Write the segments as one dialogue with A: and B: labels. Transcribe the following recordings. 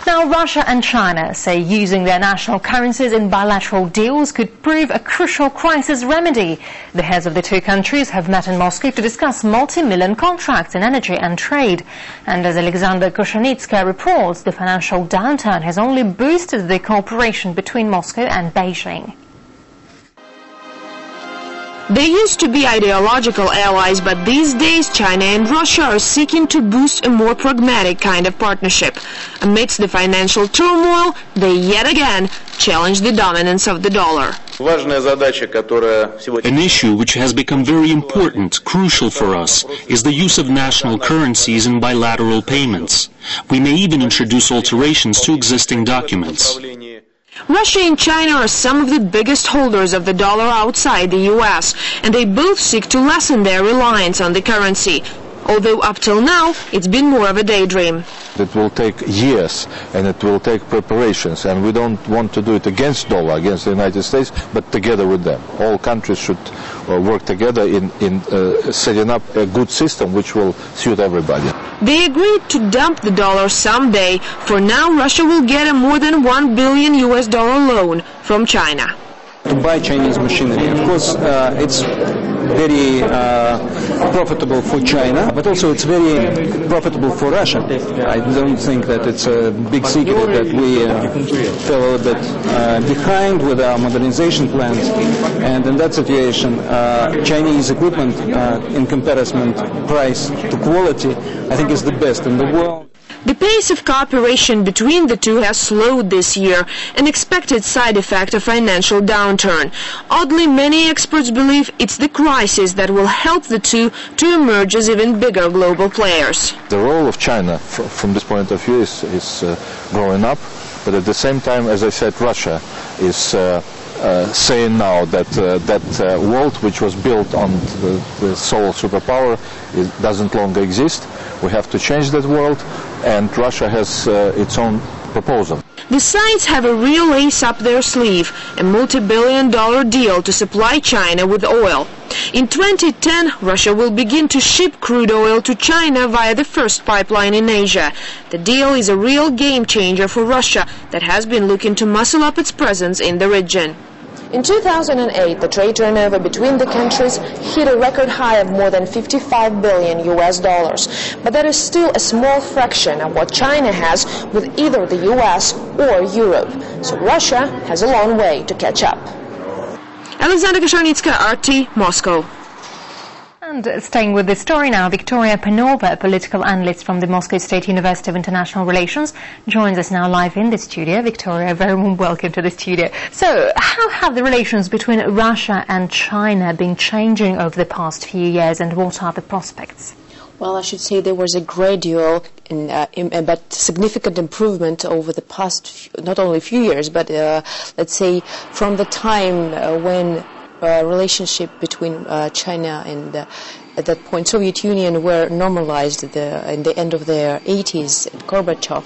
A: Now, Russia and China say using their national currencies in bilateral deals could prove a crucial crisis remedy. The heads of the two countries have met in Moscow to discuss multi-million contracts in energy and trade. And as Alexander Koshenitska reports, the financial downturn has only boosted the cooperation between Moscow and Beijing.
B: They used to be ideological allies, but these days China and Russia are seeking to boost a more pragmatic kind of partnership. Amidst the financial turmoil, they yet again challenge the dominance of the dollar.
C: An issue which has become very important, crucial for us, is the use of national currencies in bilateral payments. We may even introduce alterations to existing documents.
B: Russia and China are some of the biggest holders of the dollar outside the U.S., and they both seek to lessen their reliance on the currency. Although up till now, it's been more of a daydream.
D: It will take years and it will take preparations, and we don't want to do it against dollar, against the United States, but together with them. All countries should work together in setting up a good system which will suit everybody.
B: They agreed to dump the dollar someday. For now, Russia will get a more than $1 billion loan from China.
E: To buy Chinese machinery, of course, it's very profitable for China, but also it's very profitable for Russia. I don't think that it's a big secret that we fell a bit behind with our modernization plans, and in that situation, Chinese equipment in comparison price to quality, I think is the best in the world.
B: The pace of cooperation between the two has slowed this year, an expected side effect of financial downturn. Oddly, many experts believe it's the crisis that will help the two to emerge as even bigger global players.
D: The role of China, from this point of view, is growing up, but at the same time, as I said, Russia is saying now that that world which was built on the sole superpower doesn't longer exist. We have to change that world, and Russia has its own proposal.
B: The sides have a real ace up their sleeve, a multi-billion-dollar deal to supply China with oil. In 2010, Russia will begin to ship crude oil to China via the first pipeline in Asia. The deal is a real game-changer for Russia that has been looking to muscle up its presence in the region.
F: In 2008, the trade turnover between the countries hit a record high of more than $55 billion. But that is still a small fraction of what China has with either the US or Europe. So Russia has a long way to catch up.
B: Alexander Koshenitska, RT, Moscow.
A: And staying with this story now, Victoria Panova, a political analyst from the Moscow State University of International Relations, joins us now live in the studio. Victoria, a very warm welcome to the studio. So, how have the relations between Russia and China been changing over the past few years, and what are the prospects?
G: Well, I should say there was a gradual but significant improvement over the past, not only few years, but let's say from the time when relationship between China and at that point Soviet Union were normalized in the end of the 80s at Gorbachev.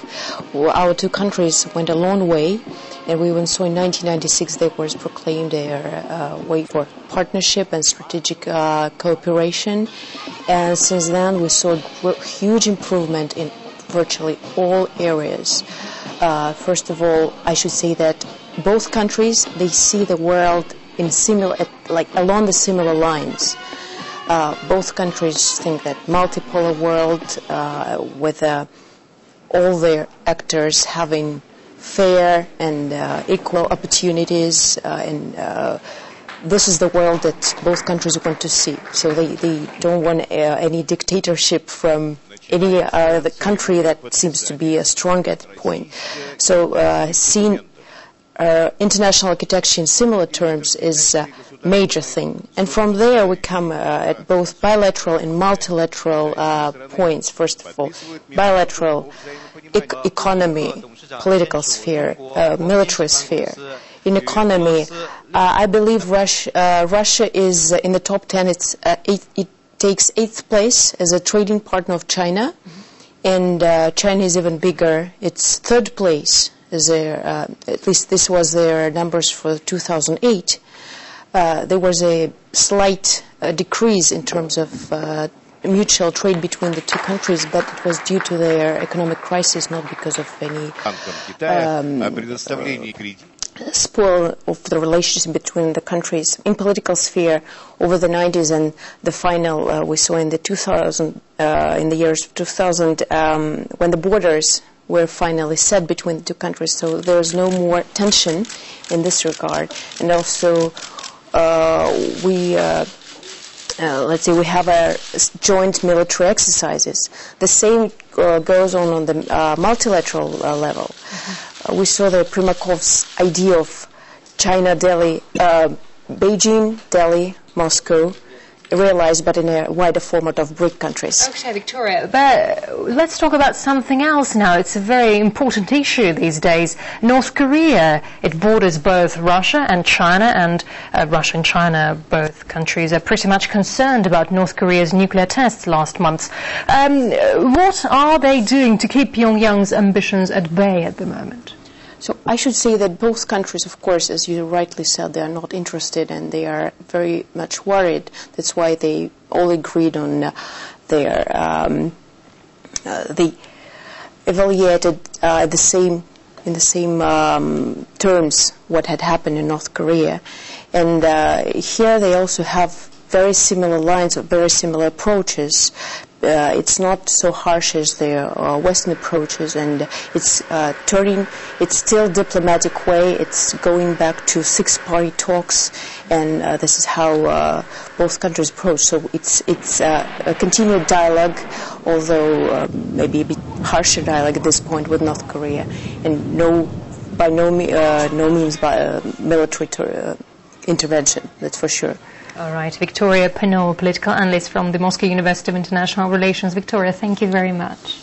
G: Our two countries went a long way, and we even saw in 1996 they were proclaimed their way for partnership and strategic cooperation, and since then we saw huge improvement in virtually all areas. First of all, I should say that both countries, they see the world in along the similar lines. Both countries think that multipolar world with all their actors having fair and equal opportunities, and this is the world that both countries want to see. So they don't want any dictatorship from any the country that seems to be strong at the point. So seeing international architecture in similar terms is a major thing. And from there we come at both bilateral and multilateral points. First of all, bilateral economy, political sphere, military sphere. In economy, I believe Russia is in the top 10. It takes 8th place as a trading partner of China, and China is even bigger. It's 3rd place. At least this was their numbers for 2008. There was a slight decrease in terms of mutual trade between the two countries, but it was due to their economic crisis, not because of any spoil of the relationship between the countries. In political sphere, over the 90s and the final we saw in the 2000, in the years 2000, when the borders were finally set between the two countries, so there's no more tension in this regard. And also, let's say we have a joint military exercises. The same goes on the multilateral level. Mm-hmm. We saw the Primakov's idea of China, Delhi, Beijing, Delhi, Moscow, realized, but in a wider format of BRIC countries.
A: Okay, Victoria, but let's talk about something else now. It's a very important issue these days. North Korea, it borders both Russia and China, and Russia and China, both countries, are pretty much concerned about North Korea's nuclear tests last month. What are they doing to keep Pyongyang's ambitions at bay at the moment?
G: So I should say that both countries, of course, as you rightly said, they are not interested and they are very much worried. That's why they all agreed on they evaluated in the same terms what had happened in North Korea. And here they also have very similar lines, or very similar approaches. It's not so harsh as the Western approaches, and it's it's still diplomatic way. It's going back to six-party talks, and this is how both countries approach. So it's a continued dialogue, although maybe a bit harsher dialogue at this point with North Korea, and by no means by military intervention. That's for sure.
A: All right, Victoria Pinot, political analyst from the Moscow University of International Relations. Victoria, thank you very much.